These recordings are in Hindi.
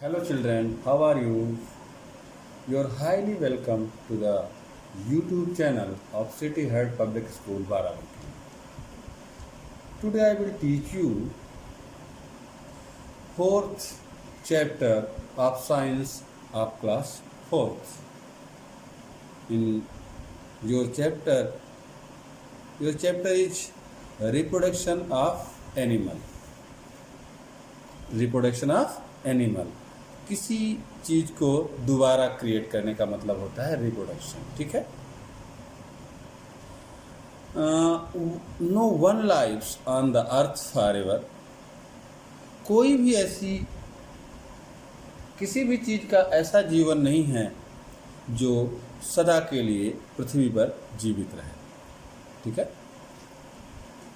Hello children, how are you? You are highly welcome to the YouTube channel of City Head Public School Barabanki. Today I will teach you fourth chapter of science of class 4th. In your chapter is reproduction of animal. Reproduction of animal, किसी चीज को दोबारा क्रिएट करने का मतलब होता है रिप्रोडक्शन। ठीक है। No one lives on the earth forever. कोई भी ऐसी किसी भी चीज का ऐसा जीवन नहीं है जो सदा के लिए पृथ्वी पर जीवित रहे। ठीक है।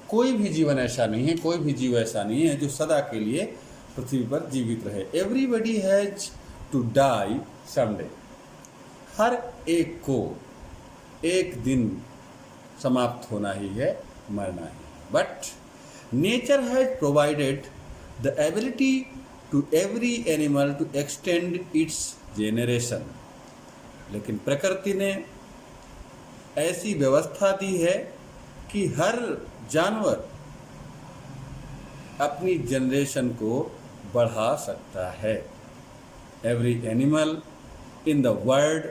कोई भी जीवन ऐसा नहीं है, कोई भी जीव ऐसा नहीं है जो सदा के लिए पृथ्वी पर जीवित रहे। Everybody has to die someday. हर एक को एक दिन समाप्त होना ही है, मरना ही। But nature has provided the ability to every animal to extend its generation. लेकिन प्रकृति ने ऐसी व्यवस्था दी है कि हर जानवर अपनी जनरेशन को बढ़ा सकता है। Every animal in the world,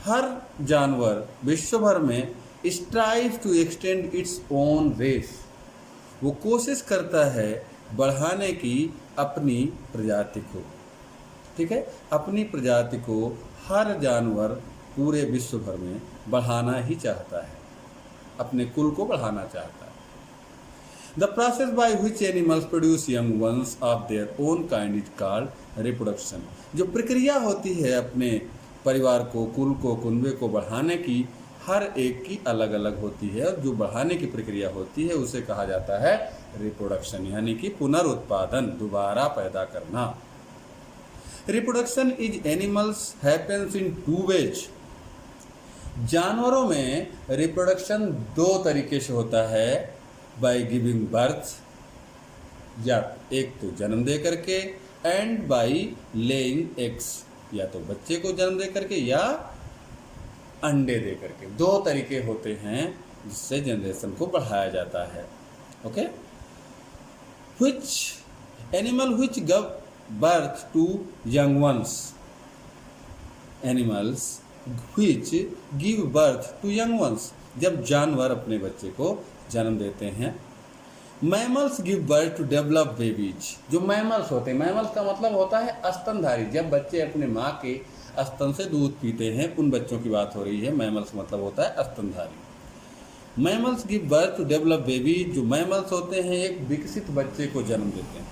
हर जानवर विश्व भर में strive to extend its own race. वो कोशिश करता है बढ़ाने की अपनी प्रजाति को। ठीक है। अपनी प्रजाति को हर जानवर पूरे विश्व भर में बढ़ाना ही चाहता है, अपने कुल को बढ़ाना चाहता है। The process by which animals produce young ones of their own kind is called reproduction. जो प्रक्रिया होती है अपने परिवार को, कुल को, कुनबे को बढ़ाने की, हर एक की अलग अलग होती है, और जो बढ़ाने की प्रक्रिया होती है उसे कहा जाता है रिप्रोडक्शन, यानी कि पुनरुत्पादन, दोबारा पैदा करना। Reproduction is animals happens in two ways. जानवरों में रिप्रोडक्शन दो तरीके से होता है। बाय गिविंग बर्थ, या एक तो जन्म दे करके, एंड बाय लेइंग एग्स, या तो बच्चे को जन्म दे करके या अंडे दे करके। दो तरीके होते हैं जिससे जनरेशन को बढ़ाया जाता है। Okay. Which animal which give birth to young ones. Animals which give birth to young ones, जब जानवर अपने बच्चे को जन्म देते हैं। Mammals give birth to develop babies. जो मैमल्स होते हैं, मैमल्स का मतलब होता है स्तनधारी, जब बच्चे अपने माँ के स्तन से दूध पीते हैं, उन बच्चों की बात हो रही है। मैमल्स मतलब होता है स्तनधारी। Mammals give birth to develop babies. जो मैमल्स होते हैं एक विकसित बच्चे को जन्म देते हैं,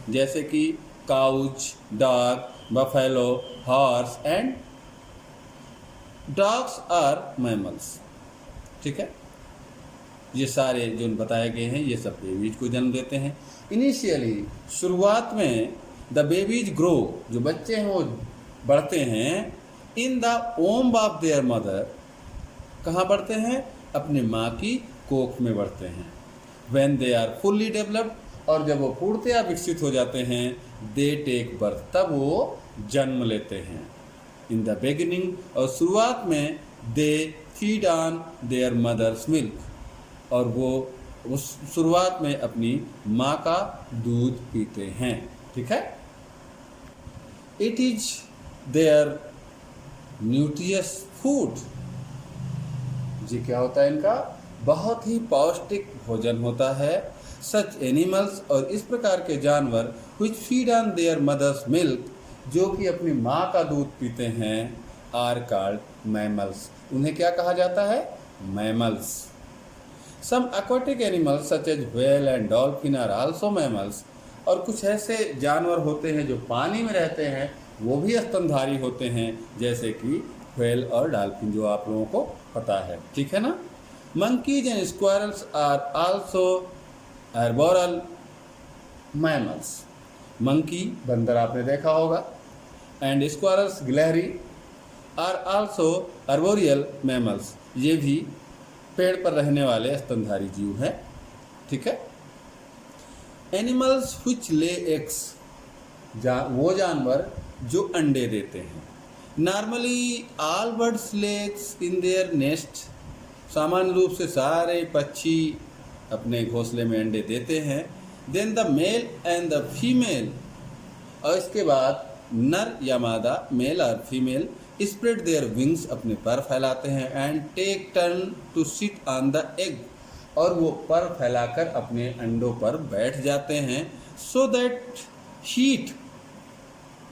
जैसे कि cows, dog, buffalo, horse and dogs are mammals. ठीक है। ये सारे जो बताए गए हैं ये सब बेबीज को जन्म देते हैं। इनिशियली, शुरुआत में, द बेबीज ग्रो, जो बच्चे हैं वो बढ़ते हैं, in the womb of their mother. कहाँ बढ़ते हैं? अपने माँ की कोख में बढ़ते हैं। When they are fully developed, और जब वो पूर्णतया विकसित हो जाते हैं, दे टेक बर्थ, तब वो जन्म लेते हैं। इन द बिगिनिंग, और शुरुआत में, they feed on their mother's milk, और वो उस शुरुआत में अपनी माँ का दूध पीते हैं। ठीक है। It is their nutritious food. जी क्या होता है इनका? बहुत ही पौष्टिक भोजन होता है। सच एनिमल्स, और इस प्रकार के जानवर, which feed on their mother's milk, जो कि अपनी माँ का दूध पीते हैं, आर कॉल्ड मैमल्स। उन्हें क्या कहा जाता है? Mammals. Some aquatic animals such as whale and dolphin are also mammals। और कुछ ऐसे जानवर होते हैं जो पानी में रहते हैं, वो भी स्तनधारी होते हैं, जैसे कि व्हेल और डॉल्फिन, जो आप लोगों को पता है। ठीक है ना। monkeys and squirrels are also arboreal mammals। Monkey, बंदर आपने देखा होगा, एंड स्क्वायरल्स, गिलहरी, आर आल्सो arboreal mammals, ये भी पेड़ पर रहने वाले स्तनधारी जीव हैं। ठीक है। एनिमल्स व्हिच ले एग्स, वो जानवर जो अंडे देते हैं। Normally all birds legs in their nest, सामान्य रूप से सारे पक्षी अपने घोंसले में अंडे देते हैं। Then the male and the female, और इसके बाद नर या मादा, मेल और फीमेल, स्प्रेड देयर विंग्स, अपने पर फैलाते हैं, and take turn to sit on the egg, और वो पर फैलाकर अपने अंडों पर बैठ जाते हैं। So that heat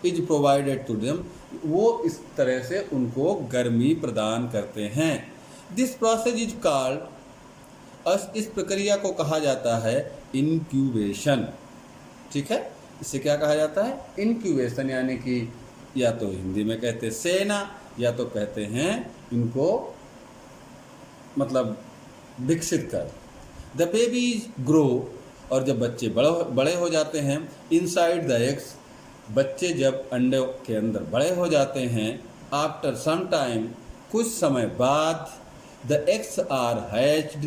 is provided to them, वो इस तरह से उनको गर्मी प्रदान करते हैं। दिस प्रोसेस इज कॉल्ड, और इस प्रक्रिया को कहा जाता है इंक्यूबेशन। ठीक है, इसे क्या कहा जाता है? इंक्यूबेशन, यानी कि या तो हिंदी में कहते हैं सेना, या तो कहते हैं इनको मतलब विकसित कर। द बेबीज ग्रो, और जब बच्चे बड़े हो जाते हैं, इनसाइड द एग्स, बच्चे जब अंडे के अंदर बड़े हो जाते हैं, आफ्टर सम टाइम, कुछ समय बाद, the eggs are hatched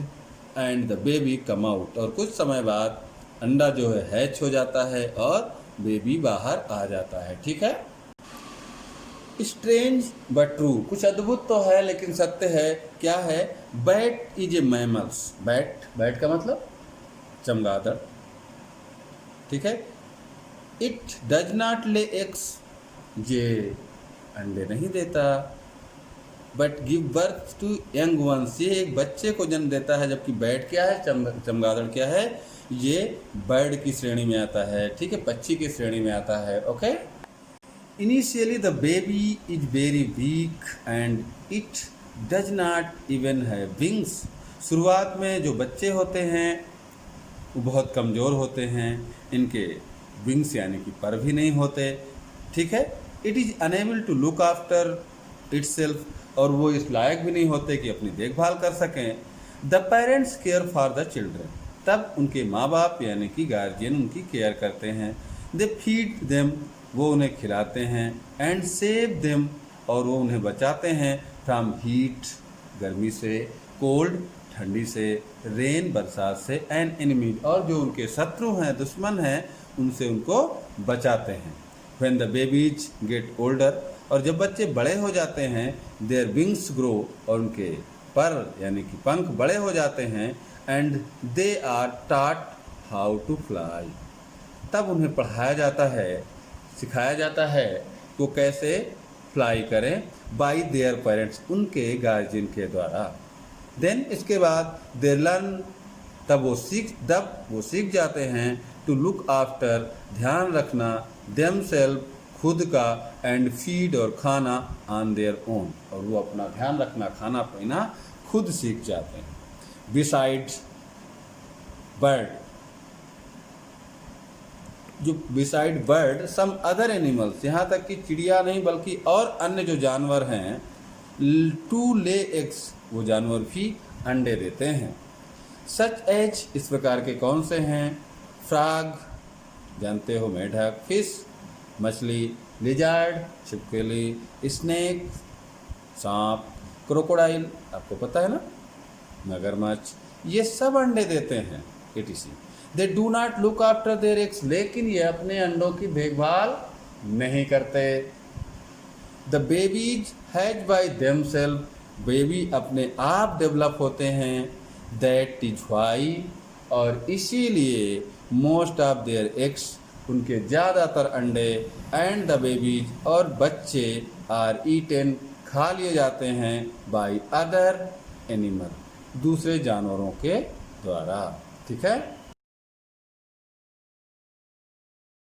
and the baby come out, और कुछ समय बाद अंडा जो है हैच हो जाता है और बेबी बाहर आ जाता है। ठीक है, स्ट्रेंज बट ट्रू, कुछ अद्भुत तो है लेकिन सत्य है। क्या है? Bat is a mammals, bat का मतलब चमगादड़। ठीक है, it does not lay eggs, ये अंडे नहीं देता, but give birth to young ones, ये एक बच्चे को जन्म देता है। जबकि बैट क्या है, चमगादड़ क्या है, ये बर्ड की श्रेणी में आता है। ठीक है, पक्षी की श्रेणी में आता है। Okay, initially the baby is very weak and it does not even have wings, शुरुआत में जो बच्चे होते हैं वो बहुत कमज़ोर होते हैं, इनके विंग्स यानी कि पर भी नहीं होते। ठीक है, it is unable to look after itself, और वो इस लायक भी नहीं होते कि अपनी देखभाल कर सकें। The parents care for the children, तब उनके माँ बाप यानी कि गार्जियन उनकी केयर करते हैं। दे फीड देम, वो उन्हें खिलाते हैं। एंड सेव देम, और वो उन्हें बचाते हैं। फ्रॉम हीट, गर्मी से, कोल्ड, ठंडी से, रेन, बरसात से, एंड एनिमीज, और जो उनके शत्रु हैं, दुश्मन हैं, उनसे उनको बचाते हैं। When the babies get older, और जब बच्चे बड़े हो जाते हैं, देयर विंग्स ग्रो, और उनके पर यानी कि पंख बड़े हो जाते हैं। And they are taught how to fly, तब उन्हें पढ़ाया जाता है, सिखाया जाता है कि वो कैसे फ्लाई करें, बाय देयर पेरेंट्स, उनके गार्जियन के द्वारा। देन इसके बाद दे लर्न, तब वो सीख जाते हैं, टू लुक आफ्टर, ध्यान रखना, देम सेल्फ, खुद का, एंड फीड, और खाना, ऑन देयर ओन, और वो अपना ध्यान रखना, खाना पीना खुद सीख जाते हैं। बिसाइड्स बर्ड, जो beside bird some other animals, यहाँ तक कि चिड़िया नहीं बल्कि और अन्य जो जानवर हैं, टू ले एग्स, वो जानवर भी अंडे देते हैं। सच एज, इस प्रकार के कौन से हैं? फ्रॉग, जानते हो मेढक, फिश, मछली, लिजार्ड, छिपकली, स्नेक, सांप, क्रोकोडाइल, आपको पता है ना, मगरमच्छ, ये सब अंडे देते हैं। etc. They do not look after their eggs, लेकिन ये अपने अंडों की देखभाल नहीं करते। The babies has by themselves, baby अपने आप डेवलप होते हैं। दैट इज व्हाई, और इसीलिए मोस्ट ऑफ देयर एग्स, उनके ज़्यादातर अंडे, एंड द बेबीज, और बच्चे, आर ईटेन, खा लिए जाते हैं, बाय अदर एनिमल, दूसरे जानवरों के द्वारा। ठीक है।